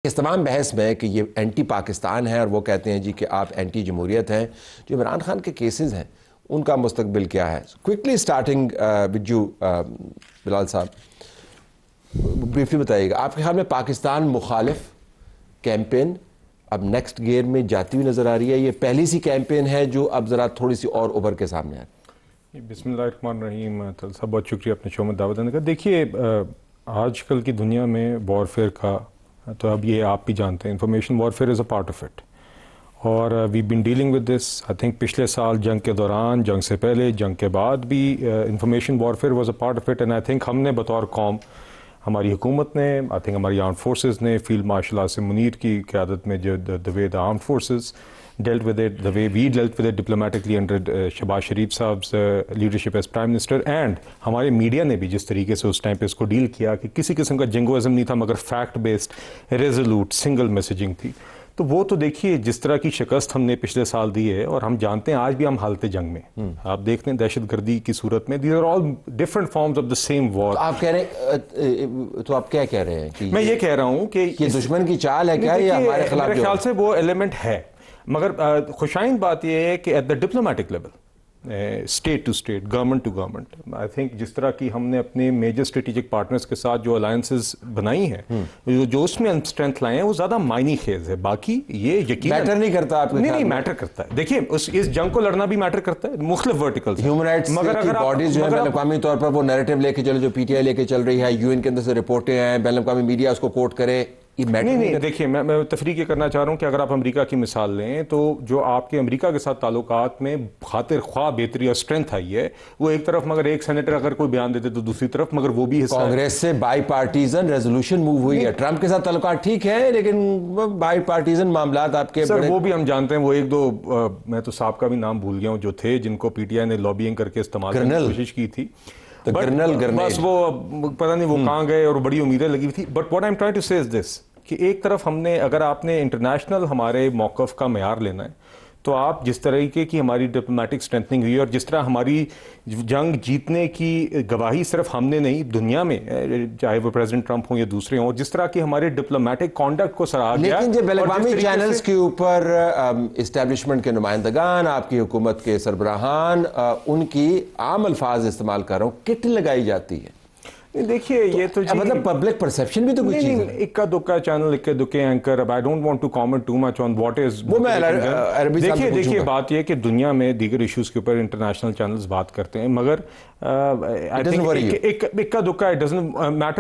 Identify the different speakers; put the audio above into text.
Speaker 1: اس تمام بحث میں کہ یہ اینٹی پاکستان ہے اور وہ کہتے ہیں جی کہ آپ اینٹی جمہوریت ہیں، جو عمران خان کے کیسز ہیں ان کا مستقبل کیا ہے؟ کوئکلی سٹارٹنگ ود یو بلال صاحب، بریفلی بتائیے گا آپ کے خیال میں پاکستان مخالف کیمپین اب نیکسٹ گیئر میں جاتی ہوئی نظر آ رہی ہے؟ یہ پہلی سی کیمپین ہے جو اب ذرا تھوڑی سی اور ابھر کے سامنے آ رہی ہے؟
Speaker 2: بسم اللہ الرحمن الرحیم۔ طلعت صاحب بہت شکریہ اپنے شو میں دعوت دینے کا۔ دیکھیے آج کل کی دنیا میں وارفیئر کا تو اب یہ آپ بھی جانتے ہیں، information warfare is a part of it, اور we been dealing with this I think پچھلے سال جنگ کے دوران، جنگ سے پہلے، جنگ کے بعد بھی information warfare was a part of it, and I think ہم نے بطور قوم، ہماری حکومت نے، آئی تھنک ہماری آرمڈ فورسز نے، فیلڈ مارشل عاصم منیر کی قیادت میں جو the way the armed forces dealt with it, the way we dealt with it diplomatically under Shahbaz Sharif صاحب's leadership as Prime Minister، and ہمارے میڈیا نے بھی جس طریقے سے اس ٹائم پہ اس کو ڈیل کیا کہ کسی قسم کا جنگوازم نہیں تھا مگر fact based resolute single messaging تھی، تو وہ تو دیکھیے جس طرح کی شکست ہم نے پچھلے سال دی ہے، اور ہم جانتے ہیں آج بھی ہم حالت جنگ میں، آپ دیکھتے ہیں دہشت گردی کی صورت میں these are all different forms of the same war۔
Speaker 1: آپ کہہ رہے تو آپ کیا کہہ رہے ہیں؟
Speaker 2: میں یہ کہہ رہا ہوں کہ
Speaker 1: یہ دشمن کی چال ہے کیا یا ہمارے خلاف؟
Speaker 2: میرے خیال سے وہ ایلیمنٹ ہے، مگر خوشائند بات یہ ہے کہ at the diplomatic level, state to state, government to government, I think جس طرح کی ہم نے اپنے میجر اسٹریٹجک پارٹنرز کے ساتھ جو الائنسز بنائی ہیں، جو اس میں اسٹرینتھ لائے ہیں، وہ زیادہ معنی خیز ہے۔ باقی یہ یقین
Speaker 1: میٹر نہیں کرتا آپ کے؟
Speaker 2: نہیں، میٹر کرتا ہے۔ دیکھیے اس جنگ کو لڑنا بھی میٹر کرتا ہے، مختلف ورٹیکلز،
Speaker 1: ہیومن رائٹس کی باڈیز جو ہیں بین الاقوامی طور پر وہ نیریٹو لے کے چلے، جو پی ٹی آئی لے کے چل رہی ہے، یو این کے اندر سے رپورٹیں ہیں، بین الاقوامی میڈیا اس کو کوٹ کرے،
Speaker 2: نہیں دیکھیے میں تفریق یہ کرنا چاہ رہا ہوں کہ اگر آپ امریکہ کی مثال لیں تو جو آپ کے امریکہ کے ساتھ تعلقات میں خاطر خواہ بہتری اور اسٹرینتھ آئی ہے، وہ ایک طرف مگر ایک سینیٹر اگر کوئی بیان دیتے تو دوسری طرف مگر وہ بھی حصہ
Speaker 1: کانگریس سے بائی پارٹیزن ریزولوشن موو ہوئی ہے۔ ٹرمپ کے ساتھ تعلقات ٹھیک ہے لیکن بائی پارٹیزن معاملات آپ کے
Speaker 2: سر وہ بھی ہم جانتے ہیں، وہ ایک دو میں تو صاحب کا بھی نام بھول گیا ہوں جو تھے جن کو پی ٹی آئی نے لابینگ کر کے استعمال کرنے کی کوشش کی تھی، بس وہ پتہ نہیں وہ کہاں گئے اور بڑی امیدیں لگی ہوئی تھی۔ But what I am trying to say is دس کہ ایک طرف ہم نے، اگر آپ نے انٹرنیشنل ہمارے موقف کا معیار لینا ہے تو آپ جس طریقے کی ہماری ڈپلومیٹک اسٹرینتھنگ ہوئی اور جس طرح ہماری جنگ جیتنے کی گواہی صرف ہم نے نہیں، دنیا میں چاہے وہ پریزیڈنٹ ٹرمپ ہوں یا دوسرے ہوں، جس طرح کی ہمارے ڈپلومیٹک کانڈکٹ کو سراہا گیا۔
Speaker 1: لیکن جب بین الاقوامی چینلز کے اوپر اسٹیبلشمنٹ کے نمائندگان، آپ کی حکومت کے سربراہان ان کی عام الفاظ استعمال کر رہا ہوں، کٹ لگائی جاتی ہے،
Speaker 2: دیکھیے یہ تو
Speaker 1: مطلب پبلک پرسیپشن بھی تو کوئی چیز ہے۔
Speaker 2: اکا دکا چینل، اکے دکے اینکر، اب I don't want to comment too much on what is, دیکھیے بات یہ کہ دنیا میں دیگر ایشوز کے اوپر انٹرنیشنل چینلز بات کرتے ہیں، مگر اکا دکا اٹ ڈزنٹ میٹر۔